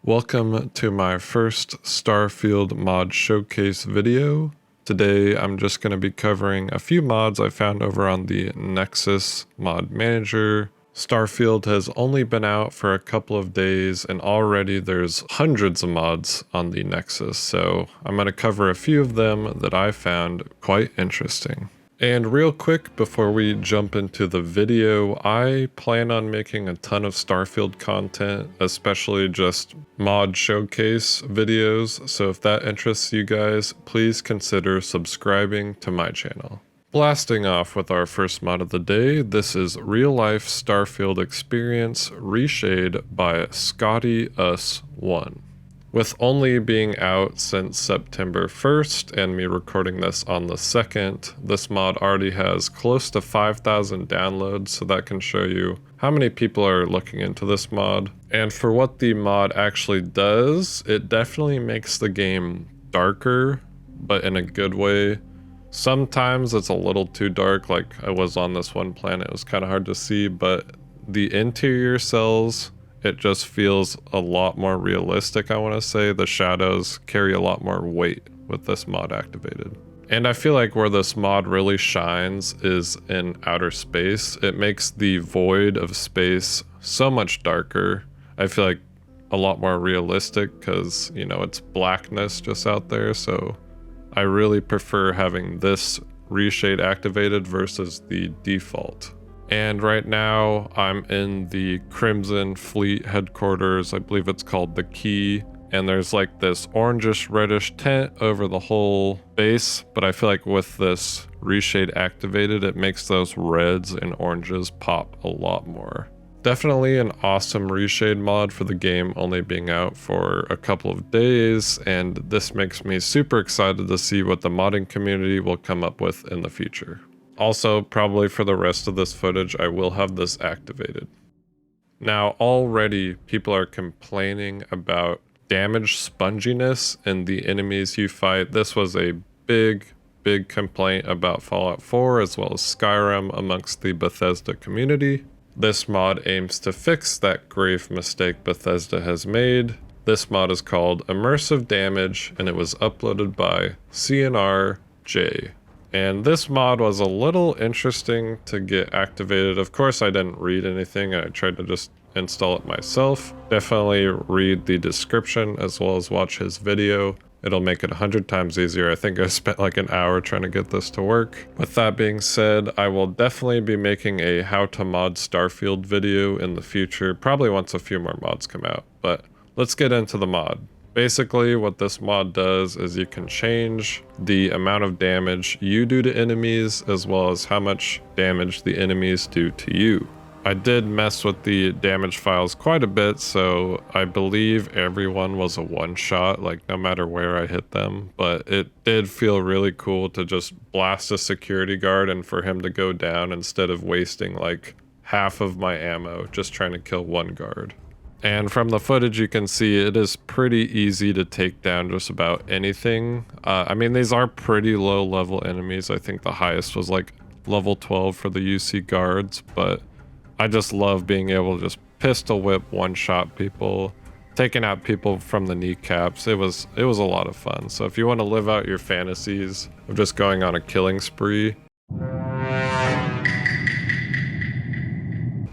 Welcome to my first Starfield mod showcase video. Today I'm just going to be covering a few mods I found over on the Nexus Mod Manger. Starfield has only been out for a couple of days and already there's hundreds of mods on the Nexus, so I'm going to cover a few of them that I found quite interesting. And real quick before we jump into the video, I plan on making a ton of Starfield content, especially just mod showcase videos, so if that interests you guys, please consider subscribing to my channel. Blasting off with our first mod of the day, this is Real Life Starfield Experience Reshade by Scotty Us 1. With only being out since September 1st and me recording this on the 2nd, this mod already has close to 5,000 downloads, so that can show you how many people are looking into this mod. And for what the mod actually does, it definitely makes the game darker, but in a good way. Sometimes it's a little too dark, like I was on this one planet, it was kind of hard to see, but the interior cells, it just feels a lot more realistic, I want to say. The shadows carry a lot more weight with this mod activated. And I feel like where this mod really shines is in outer space. It makes the void of space so much darker. I feel like a lot more realistic because, you know, it's blackness just out there. So I really prefer having this reshade activated versus the default. And right now I'm in the Crimson Fleet headquarters. I believe it's called the Key, and there's like this orangish reddish tint over the whole base, but I feel like with this reshade activated, it makes those reds and oranges pop a lot more. Definitely an awesome reshade mod for the game only being out for a couple of days, and this makes me super excited to see what the modding community will come up with in the future. Also, probably for the rest of this footage, I will have this activated. Now, already people are complaining about damage sponginess in the enemies you fight. This was a big complaint about Fallout 4 as well as Skyrim amongst the Bethesda community. This mod aims to fix that grave mistake Bethesda has made. This mod is called Immersive Damage, and it was uploaded by CnRJay. And this mod was a little interesting to get activated. Of course, I didn't read anything. I tried to just install it myself. Definitely read the description as well as watch his video. It'll make it 100 times easier. I think I spent like an hour trying to get this to work. With that being said, I will definitely be making a how to mod Starfield video in the future, probably once a few more mods come out. But let's get into the mod. Basically, what this mod does is you can change the amount of damage you do to enemies as well as how much damage the enemies do to you. I did mess with the damage files quite a bit, so I believe everyone was a one-shot, like no matter where I hit them, but it did feel really cool to just blast a security guard and for him to go down instead of wasting like half of my ammo just trying to kill one guard. And from the footage you can see it is pretty easy to take down just about anything. I mean, these are pretty low level enemies. I think the highest was like level 12 for the UC guards, but I just love being able to just pistol whip one-shot people, taking out people from the kneecaps. It was a lot of fun. So if you want to live out your fantasies of just going on a killing spree,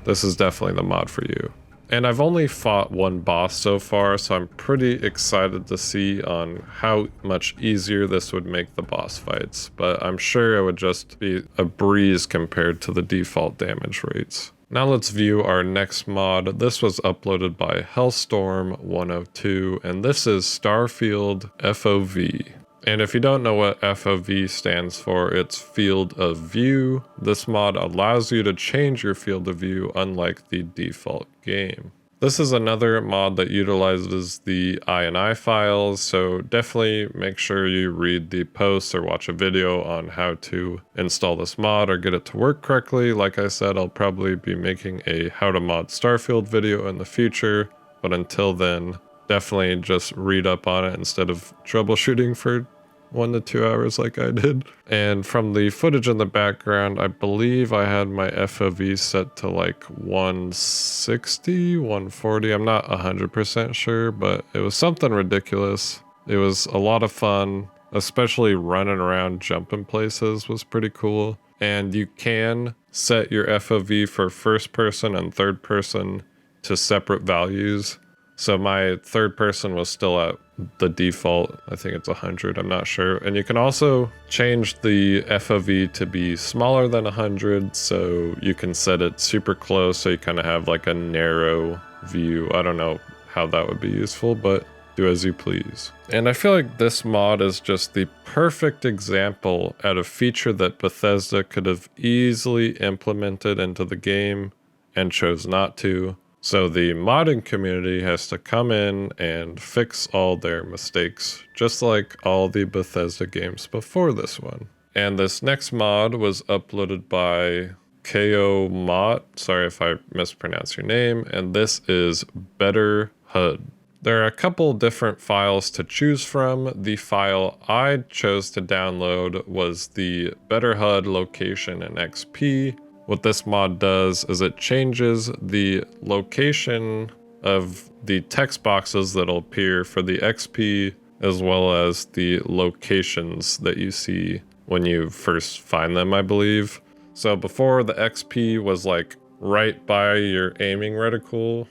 this is definitely the mod for you. And I've only fought one boss so far, so I'm pretty excited to see on how much easier this would make the boss fights. But I'm sure it would just be a breeze compared to the default damage rates. Now let's view our next mod. This was uploaded by Hellstorm102, and this is Starfield FOV. And if you don't know what FOV stands for, it's field of view. This mod allows you to change your field of view unlike the default game. This is another mod that utilizes the INI files, so definitely make sure you read the posts or watch a video on how to install this mod or get it to work correctly. Like I said, I'll probably be making a how to mod Starfield video in the future, but until then, definitely just read up on it instead of troubleshooting for 1 to 2 hours like I did. And from the footage in the background, I believe I had my FOV set to like 160, 140. I'm not 100% sure, but it was something ridiculous. It was a lot of fun, especially running around jumping places was pretty cool. And you can set your FOV for first person and third person to separate values. So my third person was still at the default. I think it's 100, I'm not sure. And you can also change the FOV to be smaller than 100. So you can set it super close. So you kind of have like a narrow view. I don't know how that would be useful, but do as you please. And I feel like this mod is just the perfect example at a feature that Bethesda could have easily implemented into the game and chose not to. So the modding community has to come in and fix all their mistakes, just like all the Bethesda games before this one. And this next mod was uploaded by KhaoMaat, sorry if I mispronounce your name, and this is BetterHUD. There are a couple different files to choose from. The file I chose to download was the BetterHUD location in XP. What this mod does is it changes the location of the text boxes that'll appear for the XP, as well as the locations that you see when you first find them, I believe. So before, the XP was like right by your aiming reticule,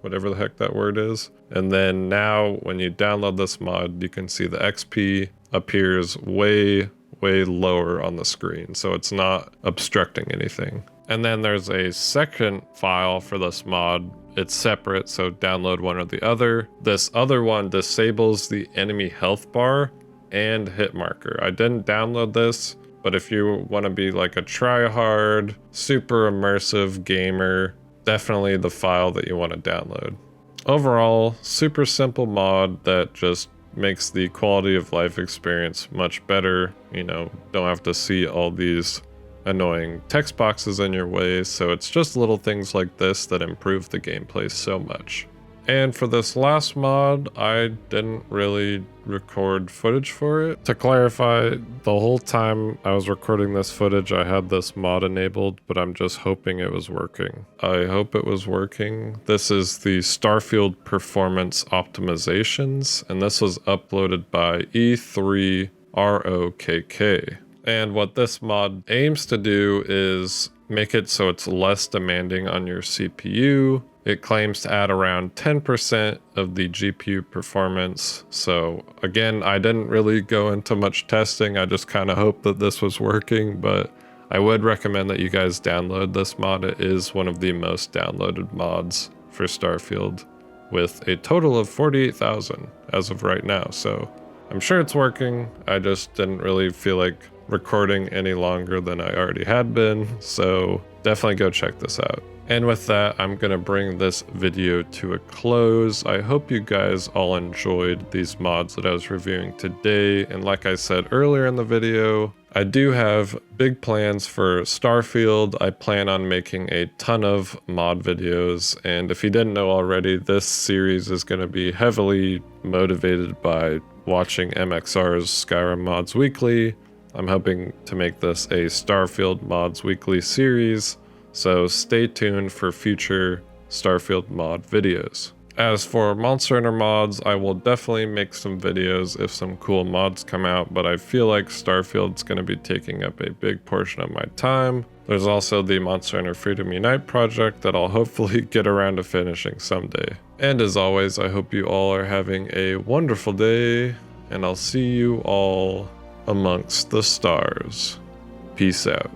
whatever the heck that word is. And then now when you download this mod, you can see the XP appears way lower on the screen, so it's not obstructing anything. And then there's a second file for this mod. It's separate, so download one or the other. This other one disables the enemy health bar and hit marker. I didn't download this, but if you want to be like a try-hard, super immersive gamer, definitely the file that you want to download. Overall, super simple mod that just makes the quality of life experience much better. You know, don't have to see all these annoying text boxes in your way, so it's just little things like this that improve the gameplay so much. And for this last mod, I didn't really record footage for it. To clarify, the whole time I was recording this footage, I had this mod enabled, but I'm just hoping it was working. I hope it was working. This is the Starfield Performance Optimizations, and this was uploaded by E3ROKK. And what this mod aims to do is make it so it's less demanding on your CPU. It claims to add around 10% of the GPU performance. So again, I didn't really go into much testing. I just kind of hoped that this was working, but I would recommend that you guys download this mod. It is one of the most downloaded mods for Starfield, with a total of 48,000 as of right now. So I'm sure it's working. I just didn't really feel like recording any longer than I already had been. So definitely go check this out. And with that, I'm going to bring this video to a close. I hope you guys all enjoyed these mods that I was reviewing today. And like I said earlier in the video, I do have big plans for Starfield. I plan on making a ton of mod videos. And if you didn't know already, this series is going to be heavily motivated by watching MXR's Skyrim Mods Weekly. I'm hoping to make this a Starfield Mods Weekly series. So stay tuned for future Starfield mod videos. As for Monster Hunter mods, I will definitely make some videos if some cool mods come out, but I feel like Starfield's going to be taking up a big portion of my time. There's also the Monster Hunter Freedom Unite project that I'll hopefully get around to finishing someday. And as always, I hope you all are having a wonderful day, and I'll see you all amongst the stars. Peace out.